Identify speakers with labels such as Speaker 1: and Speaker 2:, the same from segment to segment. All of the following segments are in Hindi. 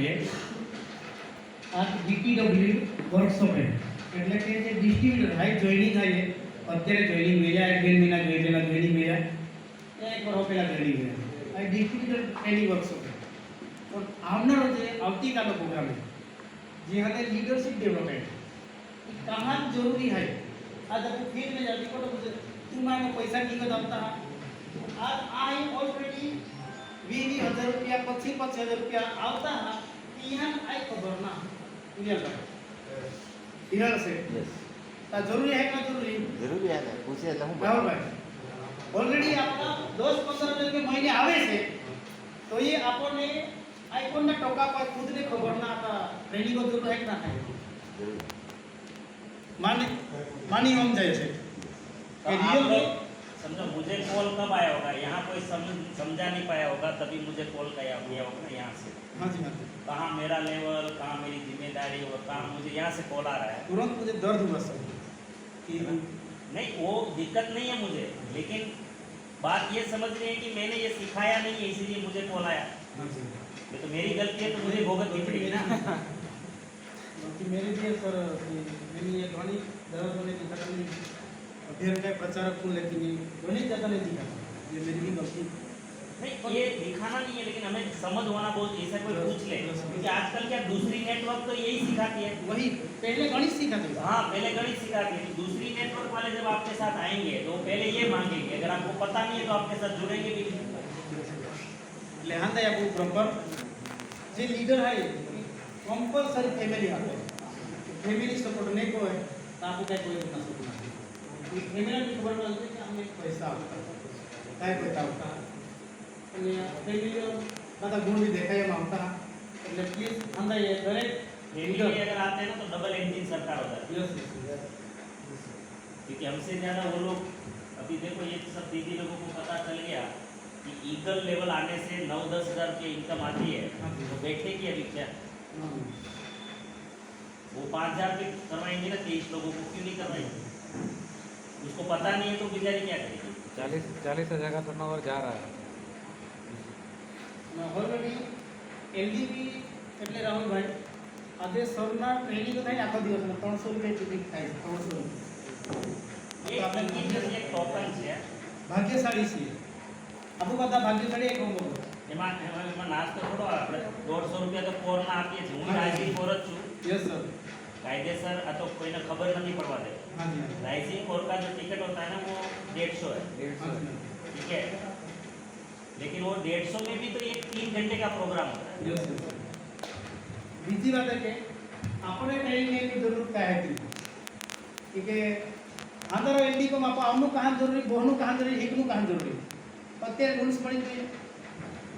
Speaker 1: है आ DTW वर्कशॉप है એટલે કે જે ડિસ્ટ્રીબ્યુટર હાઈ જોઈનિંગ થાય છે અત્યારે જોઈનિંગ મેળ્યા 1 મહિના પહેલા જોઈનિંગ મેળ્યા 1 વર્ષ પહેલા જોઈનિંગ મેળ્યા આ ડિસ્ટ્રીબ્યુટર ટ્રેનિંગ વર્કશॉप है और આવનારો જે આવતીકાલનો પ્રોગ્રામ है જે હતે लीडरशिप डेवलपमेंट कहाँ जरूरी है आज आपको फिर में जाती को तो तुम्हारे पैसा की को दमता आज आई ऑलरेडी 20,000 रुपया 25,000 रुपया आवता है यहाँ आई खबर ना क्लियर कर क्लियर से यस जरूरी है क्या जरूरी है पूछे तो हूं बराबर भाई ऑलरेडी आपका 10-15 के महीने आवे से तो ये आपने आईफोन ना टोका पर खुद ने खबर ना आता ट्रेनिंग को जरूर है ना है मानी हम जाए से रियल में
Speaker 2: समझो मुझे कॉल कब आया होगा, यहाँ कोई समझा नहीं पाया होगा तभी मुझे कॉल किया होगा ना यहाँ से।
Speaker 1: हाँ जी हाँ जी।
Speaker 2: कहाँ मेरा लेवल, कहाँ मेरी जिम्मेदारी और कहाँ मुझे यहाँ से कॉल आ रहा है।
Speaker 1: तुरंत मुझे दर्द हुआ सर कि
Speaker 2: नहीं वो दिक्कत नहीं है मुझे, लेकिन बात ये समझनी है कि मैंने ये सिखाया नहीं है इसीलिए मुझे कॉल आया।
Speaker 1: हाँ जी
Speaker 2: ये तो मेरी गलती है तो मुझे भुगतनी पड़ेगी ना।
Speaker 1: कि मेरी भी सर मैंने ये ध्वनि दर्द होने की खत्म नहीं फिर मैं प्रचारक को लेकिन ध्वनि ज़्यादा नहीं दिखा ये मेरी भी गलती
Speaker 2: नहीं ये दिखाना नहीं है, लेकिन हमें समझ होना बहुत ऐसा कोई पूछ ले, क्योंकि आजकल क्या दूसरी नेटवर्क तो यही सिखाती है।
Speaker 1: वही पहले गणित सिखाते थे।
Speaker 2: हाँ पहले गणित सिखाती है, दूसरी नेटवर्क वाले जब आपके साथ आएंगे तो पहले ये मांगेंगे, अगर आपको पता नहीं है तो आपके साथ जुड़ेंगे भी नहीं।
Speaker 1: लेहान था आपको प्रॉपर जो लीडर है कंपलसरी फैमिली आते हैं फैमिली सपोर्ट नहीं को है तो आपको क्या कोई ना सपोर्ट नहीं फैमिली की खबर पड़ती है कि हमें पैसा होता है क्या पैसा होता है फैमिली बता गुण भी देखा है मानता है એટલે પ્લીઝ અંદર ये દરેક
Speaker 2: फैमिली अगर आते हैं ना तो डबल इंजन सरकार होता है।
Speaker 1: यस
Speaker 2: क्योंकि हमसे ज़्यादा वो लोग अभी देखो ये सब दीदी लोगों को पता चल गया कि ईगल लेवल आने से 9-10 हज़ार की इनकम आती है तो बैठने की अभी क्या वो 5,000 भी करवाएंगे ना 23 लोगों को, क्यों नहीं करवाएंगे? उसको पता नहीं है तो बेचारी क्या करेगी?
Speaker 3: 40 हज़ार का टर्नओवर जा रहा है
Speaker 1: ऑलरेडी एलडीपी એટલે રાહુલ ભાઈ આજે સરના ટ્રેનિંગ થાય આખો દિવસમાં 300 રૂપિયા ટિકિટ થાય 300
Speaker 2: ये इनकी जैसे एक टोकन है
Speaker 1: ભાગ્યશાળી છે આપો બધા ભાગ્યશાળી એક હોમો
Speaker 2: એમાં નાસ્તો થોડો આપણે 150 રૂપિયા તો કોરના આપીએ છીએ, હું રાઇઝિંગ કોર જ છું।
Speaker 1: यस सर
Speaker 2: कायदेसर आ तो कोई ने खबर नहीं पड़वा दे।
Speaker 1: हाँ जी
Speaker 2: राइजिंग कोर का जो टिकट होता है ना वो 150 है, ठीक है, लेकिन वो 150 में भी तो एक 3 घंटे का प्रोग्राम होता है।
Speaker 1: यस सर बीजी बात है कि આપણે ટ્રેનિંગ ની જરૂર કાય હતી કે આંધરો એલડી કો માપો આમનું કામ જરૂરી બહનું કામ જરૂરી એકનું કામ જરૂરી અત્યારે રૂલ્સ પડી ગઈ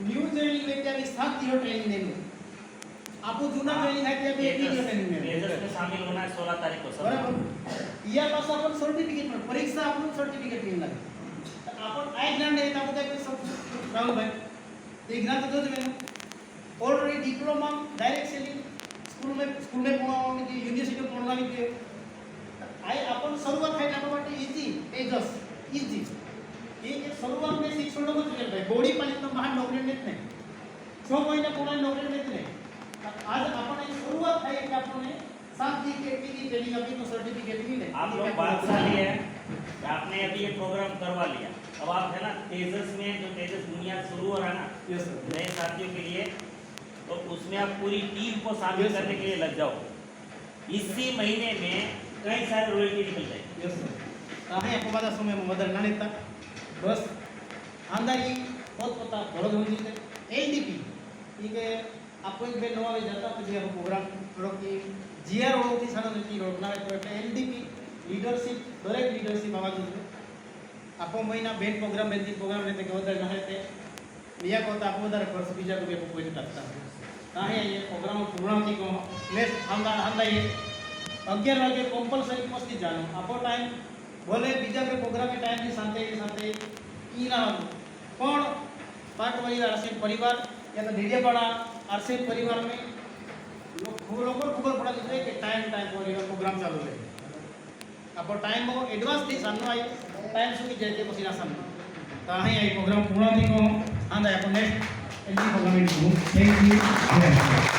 Speaker 1: ન્યૂ ટ્રેનિંગ લે ત્યાં 7 દિવસ ટ્રેનિંગ લેવું आपको जूना ट्रेनिंग है क्या एक ही ट्रेनिंग में
Speaker 2: मेजर्स में शामिल होना है 16 तारीख को सब
Speaker 1: बराबर या पास अपन सर्टिफिकेट पर परीक्षा अपन सर्टिफिकेट नहीं लगे अपन आई ज्ञान नहीं था मुझे कोई सब राहुल भाई ये ज्ञान तो जो मैंने already diploma direct selling school में पढ़ना की यूनिवर्सिटी में पढ़ना की आई अपन शुरुआत है ना बट इजी एजस इजी ये शुरुआत में शिक्षण को चले भाई बॉडी पालित तो बाहर नौकरी नहीं 6 महीना पूरा नौकरी नहीं आज अपने शुरुआत है कि आपने 7 दिन की ट्रेनिंग अभी तो सर्टिफिकेट मिले।
Speaker 2: आप लोग भाग्यशाली है कि आपने अभी ये प्रोग्राम करवा लिया, अब आप है ना तेजस में जो तेजस बुनियाद शुरू हो रहा है ना
Speaker 1: यस सर
Speaker 2: नए साथियों के लिए, तो उसमें आप पूरी टीम को शामिल करने के लिए लग जाओ। इसी महीने में कई सारे रॉयल्टी निकल जाएगी।
Speaker 1: यस सर कहाँ आपको बता समय में मदर ना लेता बस आंदारी बहुत पता बड़ो हो जी एलडीपी ठीक है आपको एक बेल नवा जाता પછી આપણો પ્રોગ્રામ થોડો કે જીઆર ઓથી સાનોથી રોકના તો એટલે એલડીપી લીડરશિપ દરેક લીડરશિપ આવા જોઈએ આપો મહિના બેન પ્રોગ્રામ બેન્ચિંગ પ્રોગ્રામ રહેતે કે વધારે ના રહેતે बिया को तो आपको વધારે ખર્ચ બીજા को કોઈ કોઈ ટકતા કાહે ये प्रोग्राम पूर्ण थी को नेक्स्ट हम ये 11 વાગે कंपलसरी उपस्थित जानो आपो टाइम भले बीजा के प्रोग्राम में टाइम की शांति ई ना पण पार्ट परिवार आरसीएफ परिवार या तो डेडियापाड़ा आरसीएफ परिवार में लोग खबर पड़ा दीजिए कि टाइम परिवार प्रोग्राम चालू है आप टाइम एडवांस थी सामने आई टाइम सुधी जाए पी ना सामने तो अँ प्रोग्राम पूर्ण थी को हाँ आप नेक्स्ट प्रोग्राम थैंक यू।